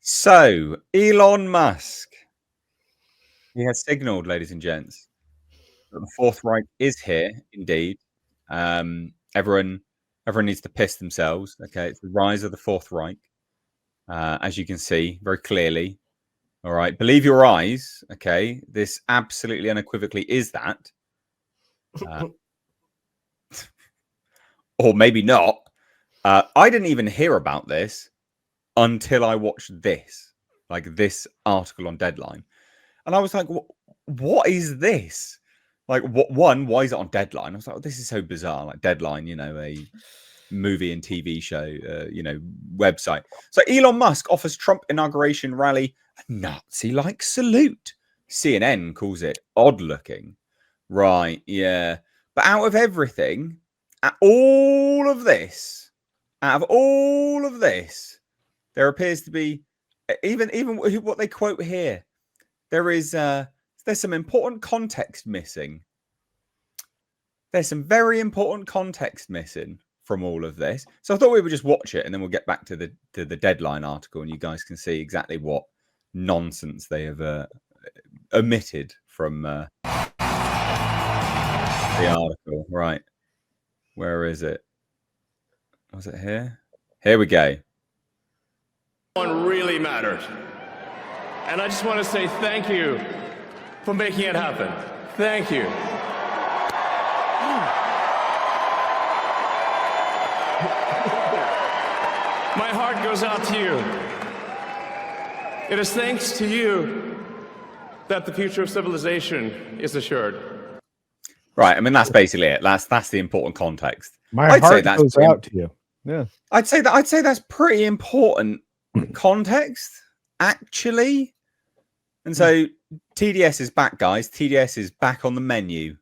So, Elon Musk, he has signaled, ladies and gents, that the Fourth Reich is here, indeed. Everyone needs to piss themselves. Okay, it's the rise of the Fourth Reich, as you can see very clearly. All right, believe your eyes. Okay, this absolutely unequivocally is that, or maybe not. I didn't even hear about this until I watched this, like this article on Deadline. And I was like, what is this? Like, why is it on Deadline? I was like, oh, this is so bizarre. Like, Deadline, a movie and TV show, website. So, Elon Musk offers Trump inauguration rally a Nazi-like salute. CNN calls it odd-looking. Right, yeah. But out of everything, out of all of this, there appears to be, even what they quote here, there's some important context missing. There's some very important context missing from all of this. So I thought we would just watch it and then we'll get back to the Deadline article and you guys can see exactly what nonsense they have omitted from the article. Right. Where is it? Was it here? Here we go. One really matters. And I just want to say thank you for making it happen. Thank you. My heart goes out to you. It is thanks to you that the future of civilization is assured. Right. I mean, that's basically it. That's the important context. My heart goes out to you. Yeah. I'd say that's pretty important context, actually. And so TDS is back, guys. TDS is back on the menu.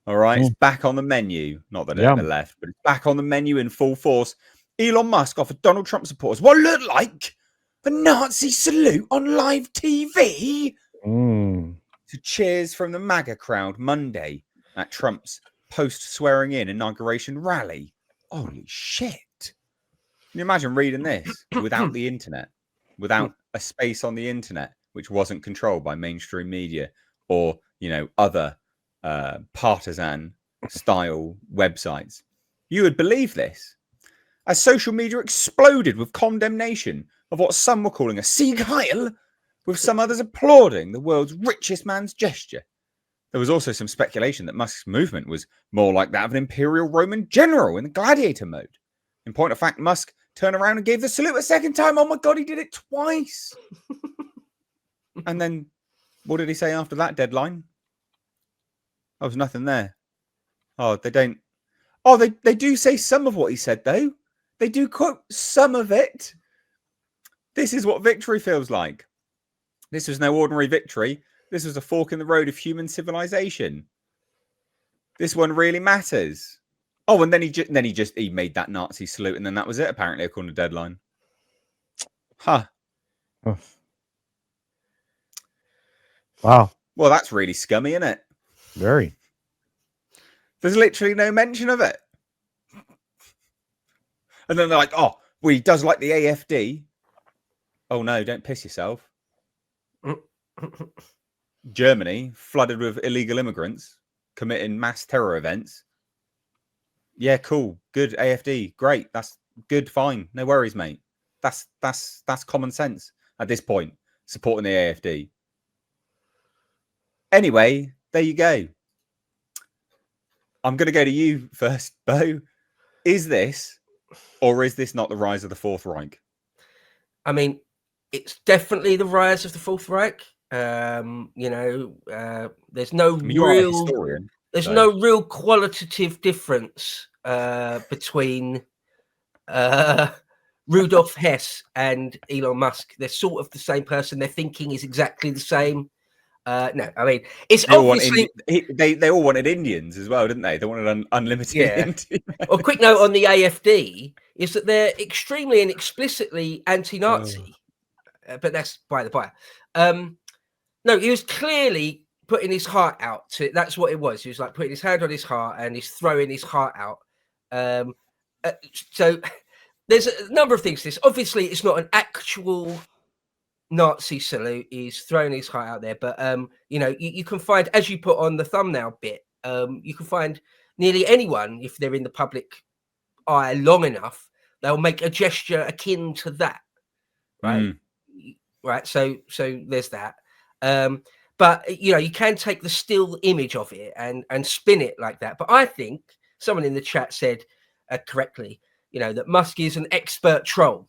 All right. It's back on the menu. Not that it ever left, but it's back on the menu in full force. Elon Musk offered Donald Trump supporters what looked like a Nazi salute on live TV. To cheers from the MAGA crowd Monday at Trump's post-swearing-in inauguration rally. Holy shit. Can you imagine reading this without the internet, without a space on the internet, which wasn't controlled by mainstream media or, other partisan-style websites? You would believe this. As social media exploded with condemnation of what some were calling a Sieg Heil, with some others applauding the world's richest man's gesture. There was also some speculation that Musk's movement was more like that of an imperial Roman general in the gladiator mode. In point of fact, Musk turned around and gave the salute a second time. Oh my God, he did it twice. And then, what did he say after that Deadline? There was nothing there. Oh, they don't. Oh, they do say some of what he said, though. They do quote some of it. This is what victory feels like. This was no ordinary victory. This was a fork in the road of human civilization. This one really matters. Oh, and then he made that Nazi salute, and then that was it, apparently, according to Deadline. Huh. Oh. Wow. Well, that's really scummy, isn't it? Very. There's literally no mention of it. And then they're like, oh, well, he does like the AFD. Oh, no, don't piss yourself. Germany, flooded with illegal immigrants, committing mass terror events. Yeah, cool. Good, AFD. Great. That's good, fine. No worries, mate. That's common sense at this point, supporting the AFD. Anyway, there you go. I'm going to go to you first, Bo. Is this, or is this not the rise of the Fourth Reich? I mean, it's definitely the rise of the Fourth Reich. There's no no real qualitative difference between Rudolf Hess and Elon Musk. They're sort of the same person. Their thinking is exactly the same. No, I mean, it's obviously... They all wanted Indians as well, didn't they? They wanted unlimited Indians. Well, quick note on the AFD is that they're extremely and explicitly anti-Nazi. But that's by the by. No, he was clearly putting his heart out to. That's what it was. He was like putting his hand on his heart and he's throwing his heart out. So there's a number of things to this. Obviously, it's not an actual Nazi salute. He's throwing his heart out there, but you can find, as you put on the thumbnail bit, you can find nearly anyone, if they're in the public eye long enough, they'll make a gesture akin to that, right? Right. So there's that. But you can take the still image of it and spin it like that. But I think someone in the chat said correctly, that Musk is an expert troll.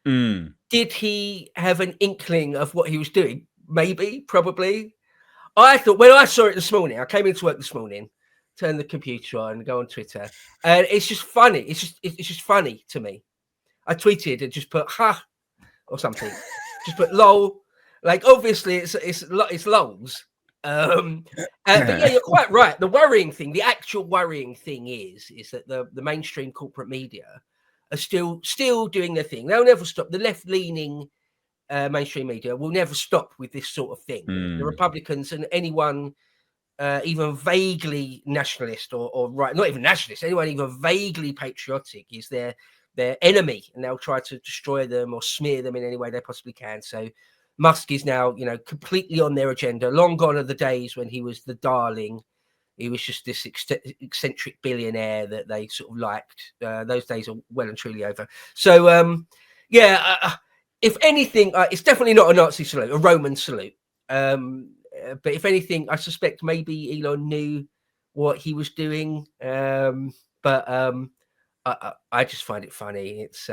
Did he have an inkling of what he was doing? Maybe, probably. I thought, when I saw it this morning, I came into work this morning, turn the computer on, go on Twitter, and it's just funny. It's just funny to me. I tweeted and just put "ha" or something, just put "lol." Like, obviously, it's lols. But yeah, you're quite right. The actual worrying thing is that the mainstream corporate media are still doing their thing. They'll never stop. The left-leaning mainstream media will never stop with this sort of thing. The Republicans and anyone even vaguely nationalist or right, not even nationalist, anyone even vaguely patriotic is their enemy, and they'll try to destroy them or smear them in any way they possibly can. So Musk is now, completely on their agenda. Long gone are the days when he was the darling. He was just this eccentric billionaire that they sort of liked. Those days are well and truly over. So, if anything, it's definitely not a Nazi salute, a Roman salute. But if anything, I suspect maybe Elon knew what he was doing. But I just find it funny. It's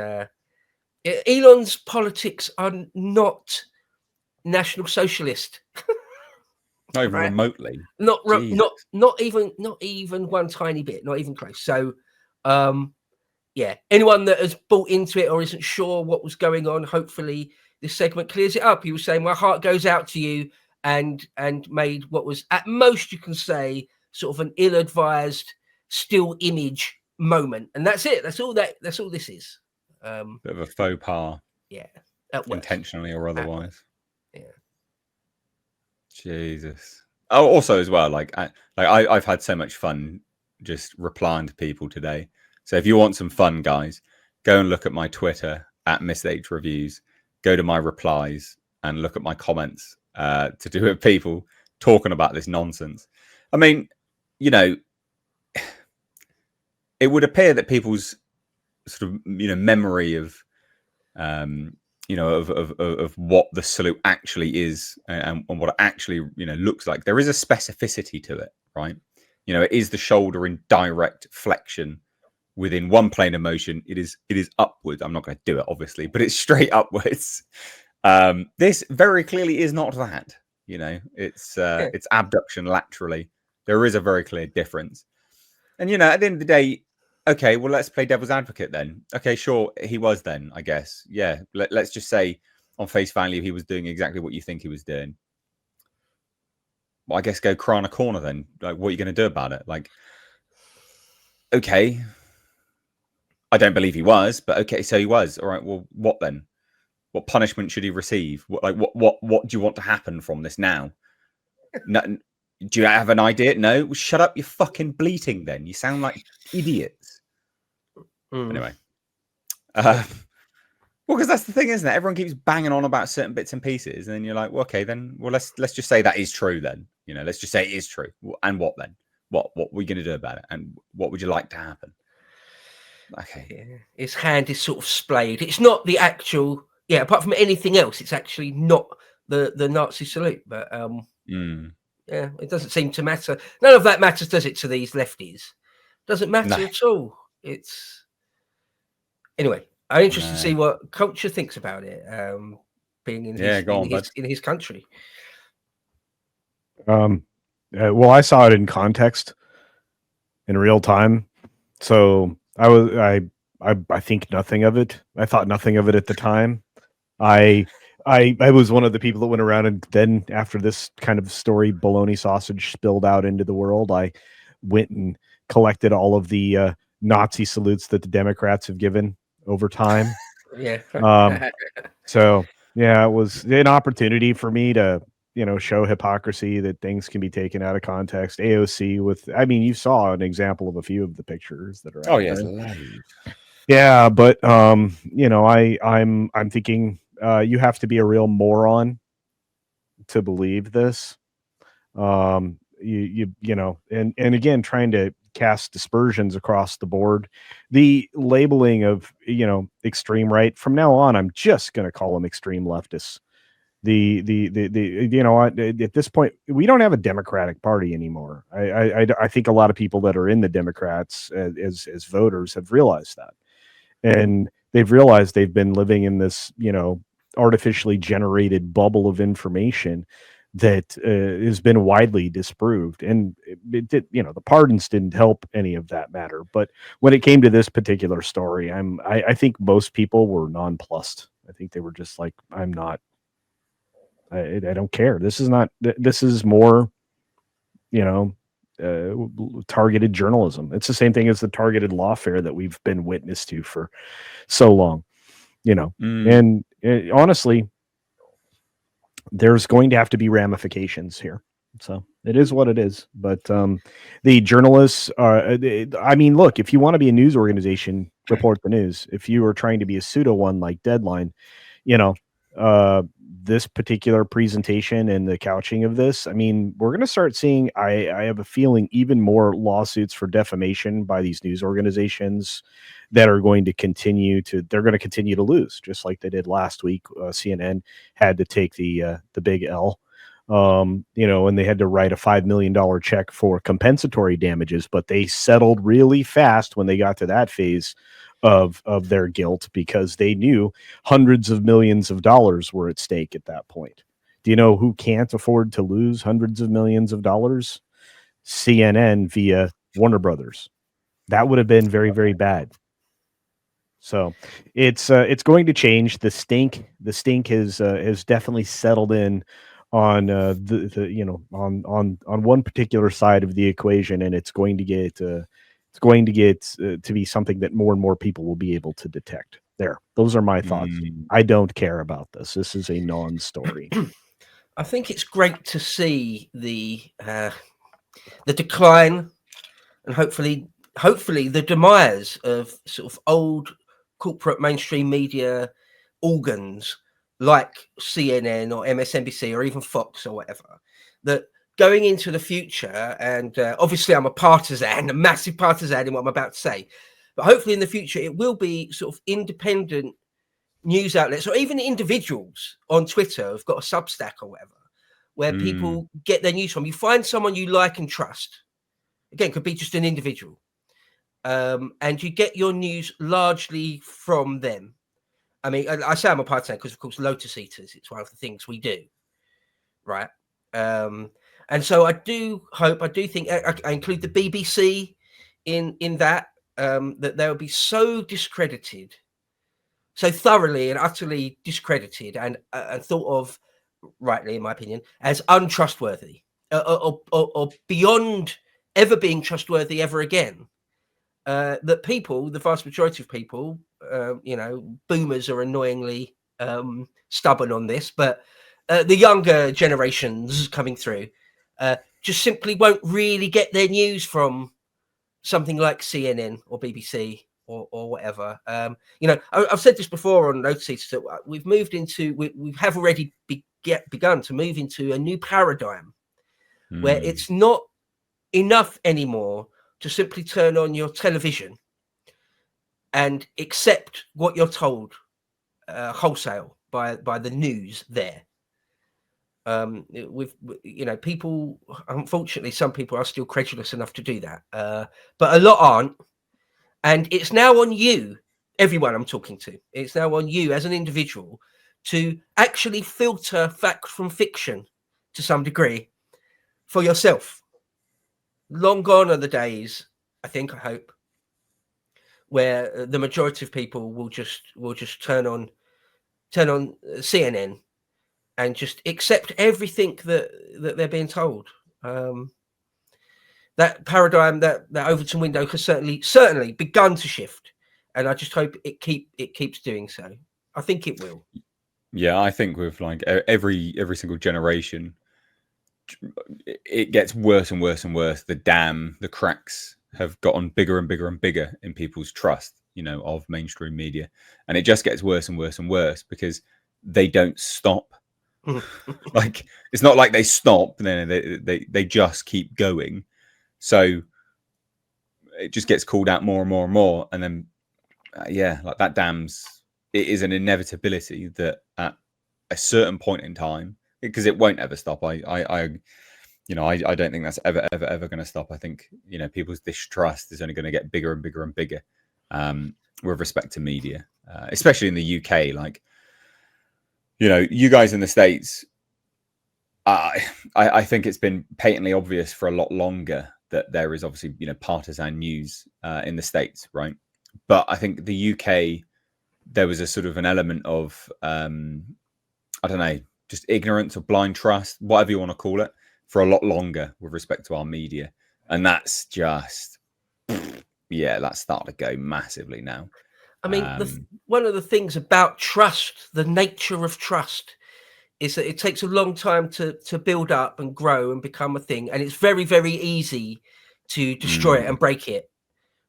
Elon's politics are not National Socialist. Not even remotely. Not even one tiny bit. Not even close. So, anyone that has bought into it or isn't sure what was going on, hopefully this segment clears it up. He was saying, "My heart goes out to you," and made what was, at most you can say, sort of an ill-advised still image moment, and that's it. That's all this is. Bit of a faux pas. Yeah, intentionally or otherwise. Yeah. Jesus. Oh, also as well, I've had so much fun just replying to people today. So if you want some fun, guys, go and look at my Twitter at Mr. Reviews. Go to my replies and look at my comments to do with people talking about this nonsense. I mean, it would appear that people's sort of memory of of what the salute actually is and what it actually looks like. There is a specificity to it, right? It is the shoulder in direct flexion within one plane of motion. It is upwards. I'm not going to do it, obviously, but it's straight upwards. This very clearly is not that. It's abduction laterally. There is a very clear difference. And at the end of the day, okay, well, let's play devil's advocate then. Okay, sure, he was then, I guess. Yeah, let's just say on face value he was doing exactly what you think he was doing. Well, I guess go cry on a corner then. Like, what are you going to do about it? Like, okay, I don't believe he was, but okay, so he was. All right, well, what then? What punishment should he receive? What do you want to happen from this now? No, do you have an idea? No? Well, shut up, you're fucking bleating then. You sound like idiots. Anyway. Well, because that's the thing, isn't it? Everyone keeps banging on about certain bits and pieces, and then you're like, well, okay, then, well, let's just say that is true then. Let's just say it is true. And what then? What are we going to do about it? And what would you like to happen? Okay. Yeah. His hand is sort of splayed. It's not the actual, apart from anything else, it's actually not the Nazi salute. But yeah, it doesn't seem to matter. None of that matters, does it, to these lefties? Doesn't matter at all. It's anyway. I'm interested to see what culture thinks about it. Being in his country. Well, I saw it in context, in real time. So I think nothing of it. I thought nothing of it at the time. I was one of the people that went around, and then after this kind of story, bologna sausage spilled out into the world, I went and collected all of the Nazi salutes that the Democrats have given over time. Yeah. So yeah, it was an opportunity for me to show hypocrisy, that things can be taken out of context. AOC you saw an example of a few of the pictures that are out there. Yeah, but I'm thinking you have to be a real moron to believe this. You know, and again, trying to cast dispersions across the board. The labeling of, you know, extreme right, from now on, I'm just going to call them extreme leftists. The you know what, at this point, we don't have a Democratic Party anymore. I think a lot of people that are in the Democrats as voters have realized that, and they've realized they've been living in this, you know, artificially generated bubble of information that has been widely disproved. And it did, you know, the pardons didn't help any of that matter. But when it came to this particular story, I think most people were nonplussed. I think they were just like, I'm not, I don't care. This is not, this is more, you know, targeted journalism. It's the same thing as the targeted lawfare that we've been witness to for so long, you know. And honestly, there's going to have to be ramifications here. So it is what it is. But the journalists are, I mean, look, if you want to be a news organization, report the news. If you are trying to be a pseudo one like Deadline, you know, this particular presentation and the couching of this, I mean, we're going to start seeing, I have a feeling, even more lawsuits for defamation by these news organizations that are going to continue to, they're going to continue to lose, just like they did last week. CNN had to take the big L, you know, and they had to write a $5 million check for compensatory damages, but they settled really fast when they got to that phase of their guilt, because they knew hundreds of millions of dollars were at stake at that point. Do you know who can't afford to lose hundreds of millions of dollars? CNN via Warner Brothers. That would have been very, very bad. So it's going to change. The stink has definitely settled in on the you know, on one particular side of the equation, and it's going to get to be something that more and more people will be able to detect. There, those are my thoughts. I don't care about this. This is a non-story. I think it's great to see the decline and hopefully the demise of sort of old corporate mainstream media organs like CNN or MSNBC or even Fox or whatever, that going into the future, and obviously I'm a massive partisan in what I'm about to say, but hopefully in the future it will be sort of independent news outlets, or even individuals on Twitter who've got a Substack or whatever, where people get their news from. You find someone you like and trust. Again, could be just an individual. And you get your news largely from them. I mean, I say I'm a partisan because, of course, Lotus Eaters, it's one of the things we do, right? And so I do think I include the BBC in that, that they'll be so discredited, so thoroughly and utterly discredited and thought of, rightly, in my opinion, as untrustworthy or beyond ever being trustworthy ever again. That people, the vast majority of people, you know, boomers are annoyingly stubborn on this, but the younger generations coming through just simply won't really get their news from something like CNN or BBC or whatever. You know, I've said this before on Notices that we've moved into, we have already begun to move into a new paradigm where it's not enough anymore to simply turn on your television and accept what you're told wholesale by the news there. With, you know, people, unfortunately, some people are still credulous enough to do that, but a lot aren't. And it's now on you, everyone I'm talking to, it's now on you as an individual to actually filter fact from fiction to some degree for yourself. Long gone are the days, I hope, where the majority of people will just turn on CNN and just accept everything that they're being told. That paradigm, that Overton window has certainly begun to shift, and I just hope it keeps doing so. I think it will. Yeah, I think with like every single generation, it gets worse and worse and worse. The cracks have gotten bigger and bigger and bigger in people's trust, you know, of mainstream media, and it just gets worse and worse and worse because they don't stop. Like, it's not like they stop, then they just keep going. So it just gets called out more and more and more, and then like that damns. It is an inevitability that at a certain point in time, because it won't ever stop. I don't think that's ever going to stop. I think, people's distrust is only going to get bigger and bigger and bigger, with respect to media, especially in the UK. Like, you guys in the States, I think it's been patently obvious for a lot longer that there is obviously, partisan news in the States, right? But I think the UK, there was a sort of an element of, I don't know, just ignorance or blind trust, whatever you want to call it, for a lot longer with respect to our media. And that's just, that's starting to go massively now. I mean, one of the things about trust, the nature of trust, is that it takes a long time to build up and grow and become a thing. And it's very, very easy to destroy it and break it.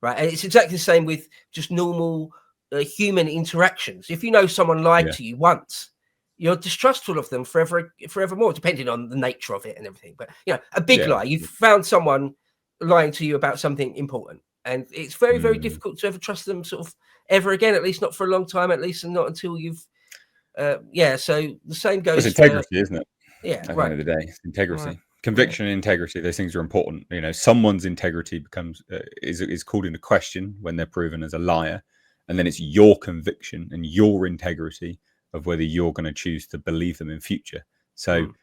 Right. And it's exactly the same with just normal human interactions. If you know someone lied to you once, you're distrustful of them forevermore, depending on the nature of it and everything. But, a big lie, you've found someone lying to you about something important. And it's very, very difficult to ever trust them sort of ever again, at least not for a long time, at least, and not until you've so the same goes. It's integrity, isn't it? Yeah, at the end of the day, it's integrity, conviction, and integrity. Those things are important. Someone's integrity becomes is called into question when they're proven as a liar, and then it's your conviction and your integrity of whether you're going to choose to believe them in future. So,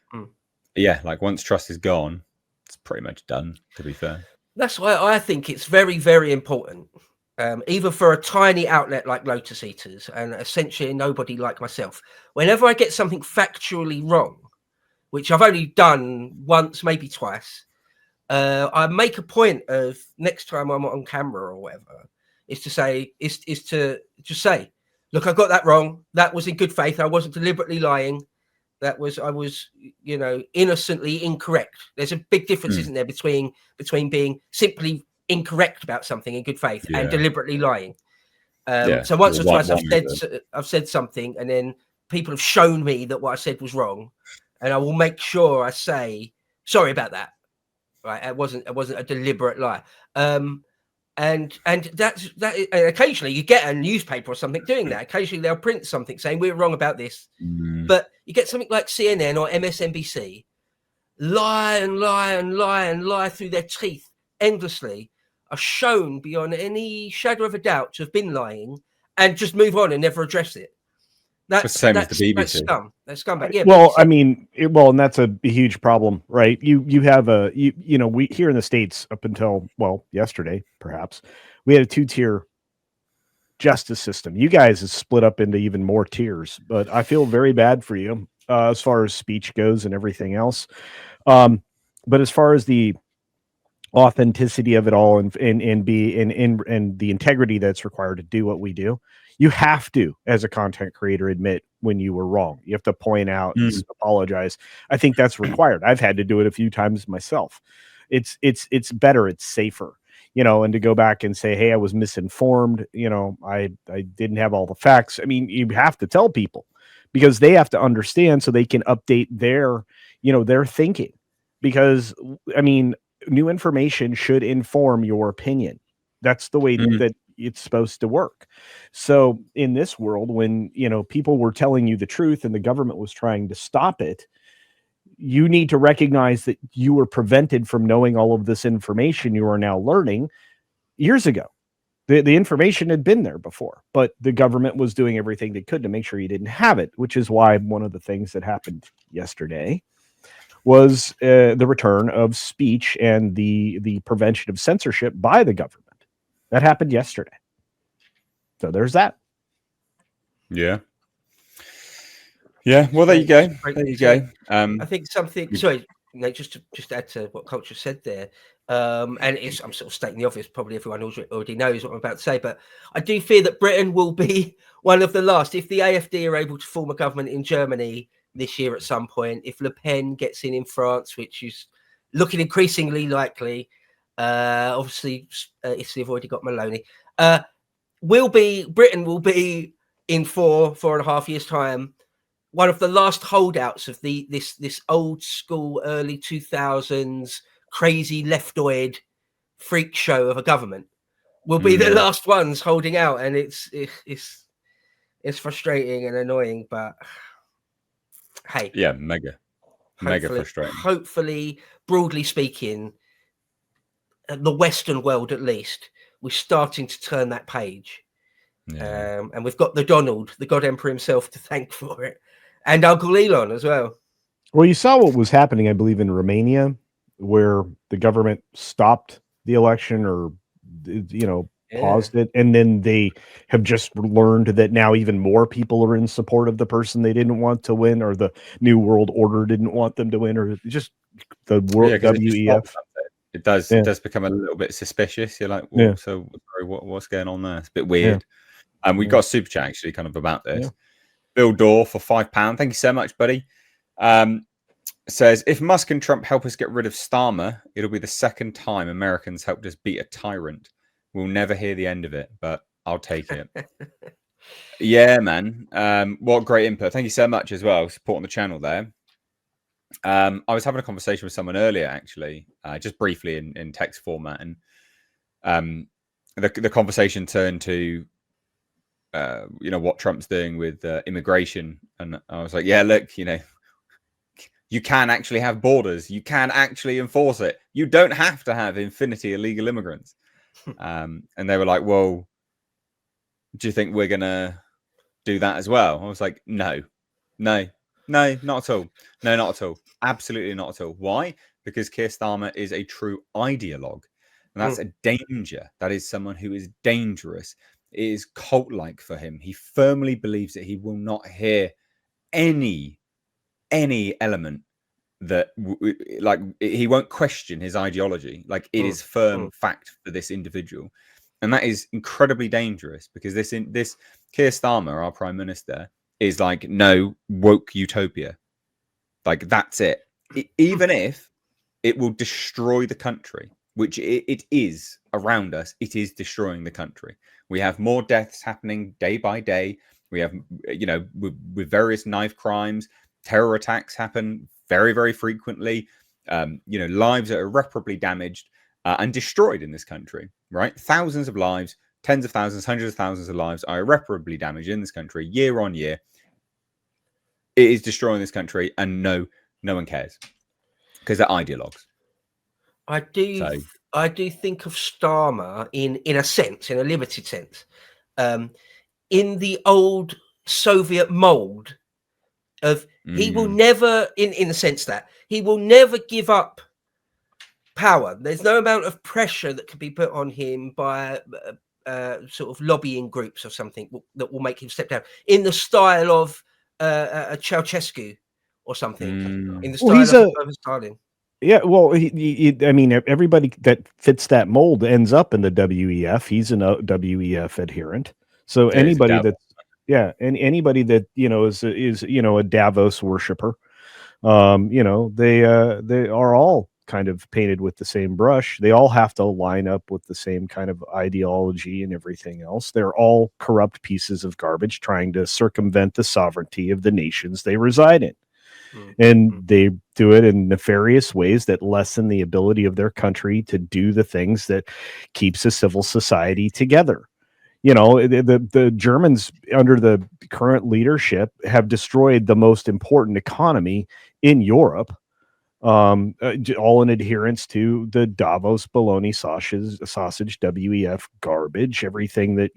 like, once trust is gone, it's pretty much done. To be fair, that's why I think it's very, very important. Even for a tiny outlet like Lotus Eaters, and essentially nobody like myself, whenever I get something factually wrong, which I've only done once, maybe twice, I make a point of next time I'm on camera or whatever, is to say, look, I got that wrong. That was in good faith. I wasn't deliberately lying. I was, innocently incorrect. There's a big difference, isn't there, between being simply incorrect about something in good faith and deliberately lying. So once or twice I've said something, and then people have shown me that what I said was wrong, and I will make sure I say sorry about that. Right, it wasn't a deliberate lie. And that's that. And occasionally you get a newspaper or something doing that. Occasionally they'll print something saying we're wrong about this, but you get something like CNN or MSNBC lie and lie and lie and lie through their teeth endlessly, are shown beyond any shadow of a doubt to have been lying, and just move on and never address it. That's the same as the BBC. That's scum. That's scumbag. Yeah. Well, I mean, and that's a huge problem, right? You have we here in the States up until yesterday, perhaps, we had a 2-tier justice system. You guys have split up into even more tiers, but I feel very bad for you as far as speech goes and everything else. But as far as the authenticity of it all and the integrity that's required to do what we do, you have to, as a content creator, admit when you were wrong. You have to point out and apologize. I think that's required. I've had to do it a few times myself. It's better. It's safer, and to go back and say, hey, I was misinformed. I didn't have all the facts. I mean, you have to tell people because they have to understand so they can update their thinking, because I mean, new information should inform your opinion. That's the way that it's supposed to work. So in this world, when, people were telling you the truth and the government was trying to stop it, you need to recognize that you were prevented from knowing all of this information you are now learning years ago. The information had been there before, but the government was doing everything they could to make sure you didn't have it, which is why one of the things that happened yesterday was the return of speech and the prevention of censorship by the government. That happened yesterday. So there's that. Yeah. Well, there you go. There you go. I think something. Sorry, just to add to what Culture said there. And I'm sort of stating the obvious. Probably everyone already knows what I'm about to say, but I do fear that Britain will be one of the last. If the AfD are able to form a government in Germany this year at some point, if Le Pen gets in France, which is looking increasingly likely, obviously Italy have already got Maloney, Britain will be in 4.5 years time one of the last holdouts of this old school early 2000s crazy leftoid freak show of a government will be the last ones holding out, and it's frustrating and annoying, but hey, Yeah, mega frustrating. Hopefully, broadly speaking, the Western world at least, we're starting to turn that page. Yeah. And we've got the God Emperor himself to thank for it, and Uncle Elon as well. Well, you saw what was happening, I believe, in Romania, where the government stopped the election, or paused it, and then they have just learned that now even more people are in support of the person they didn't want to win, or the New World Order didn't want them to win, or just the world WEF. It does become a little bit suspicious. You're like, well, so sorry, what's going on there? It's a bit weird. And we've got a super chat actually kind of about this. Bill Dorr for £5. Thank you so much, buddy. Says, if Musk and Trump help us get rid of Starmer, it'll be the second time Americans helped us beat a tyrant. We'll never hear the end of it, but I'll take it. Yeah, man. What great input. Thank you so much as well, supporting the channel there. I was having a conversation with someone earlier, actually, just briefly in text format, and the conversation turned to what Trump's doing with immigration, and I was like, yeah, look, you can actually have borders, you can actually enforce it, you don't have to have infinity illegal immigrants. And they were like, well, do you think we're gonna do that as well? I was like, no, not at all. No, not at all. Absolutely not at all. Why? Because Keir Starmer is a true ideologue, and that's a danger. That is someone who is dangerous. It is cult-like for him. He firmly believes that he will not hear any element that he won't question his ideology. Like, it is firm fact for this individual, and that is incredibly dangerous, because this Keir Starmer, our prime minister, is like, no, woke utopia. Like, that's it. Even if it will destroy the country, which it is around us, it is destroying the country. We have more deaths happening day by day. We have, with various knife crimes, terror attacks happen very, very frequently. Lives are irreparably damaged and destroyed in this country, right? Thousands of lives, tens of thousands, hundreds of thousands of lives are irreparably damaged in this country year on year. It is destroying this country, and no one cares, because they're ideologues. I do think of Starmer in a sense, in a limited sense, in the old Soviet mold of he will never, in the sense that he will never give up power. There's no amount of pressure that can be put on him by sort of lobbying groups or something that will make him step down, in the style of a Ceausescu or something, in the style of Stalin. Yeah, well, I mean, everybody that fits that mold ends up in the WEF. He's a WEF adherent. So anybody that, anybody that is a Davos worshiper, they are all kind of painted with the same brush. They all have to line up with the same kind of ideology and everything else. They're all corrupt pieces of garbage trying to circumvent the sovereignty of the nations they reside in. And they do it in nefarious ways that lessen the ability of their country to do the things that keeps a civil society together. The Germans under the current leadership have destroyed the most important economy in Europe, all in adherence to the Davos baloney sausage WEF garbage, everything that,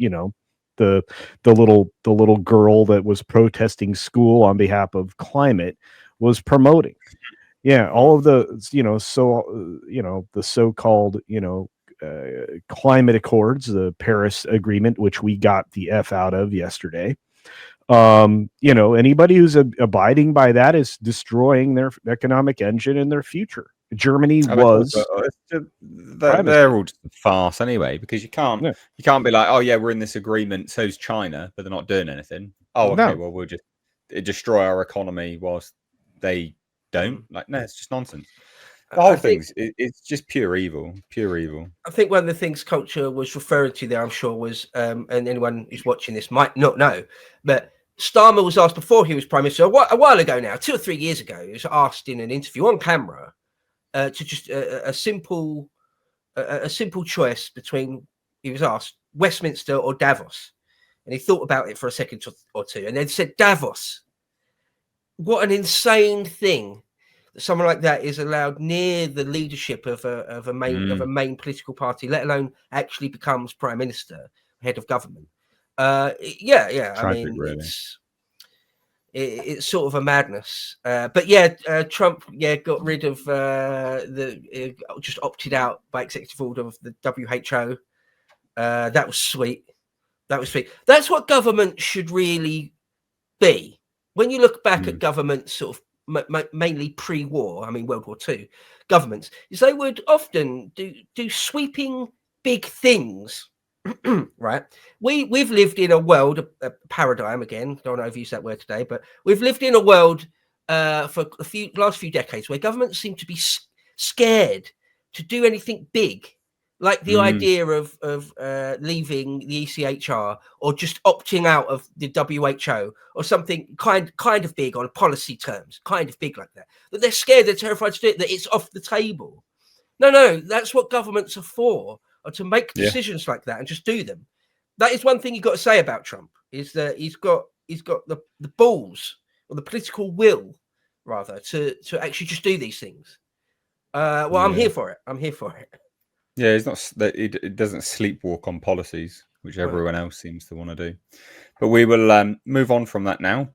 the little girl that was protesting school on behalf of climate was promoting. All of the the so-called climate accords, the Paris Agreement, which we got the F out of yesterday. Anybody who's abiding by that is destroying their economic engine and their future. Germany was they're all just a farce anyway, because you can't be like, oh yeah, we're in this agreement, so's China, but they're not doing anything. Oh, okay, well, we'll just destroy our economy whilst they don't. Like, no, it's just nonsense. The whole thing's it's just pure evil. I think one of the things Culture was referring to there, I'm sure, was and anyone who's watching this might not know, but Starmer was asked before he was prime minister a while ago now, 2 or 3 years ago. He was asked in an interview on camera to just a simple choice between. He was asked Westminster or Davos, and he thought about it for a second or two, and then said Davos. What an insane thing that someone like that is allowed near the leadership of a main political party, let alone actually becomes prime minister, head of government. Tragic, I mean, really. it's sort of a madness. But Trump got rid of just opted out by executive order of the WHO. That was sweet. That's what government should really be. When you look back at governments, sort of mainly pre-war, I mean World War II governments, is they would often do sweeping big things. Right, we've lived in a world, a paradigm, again, don't want to overuse that word today, but we've lived in a world for last few decades where governments seem to be scared to do anything big, like the idea of leaving the ECHR or just opting out of the WHO or something kind of big on policy terms, kind of big like that they're scared, they're terrified to do it, that it's off the table. No, that's what governments are for, or to make decisions like that and just do them. That is one thing you've got to say about Trump, is that he's got the balls, or the political will rather, to actually just do these things. I'm here for it. Yeah, he's not. It doesn't sleepwalk on policies, which everyone else seems to want to do. But we will move on from that now.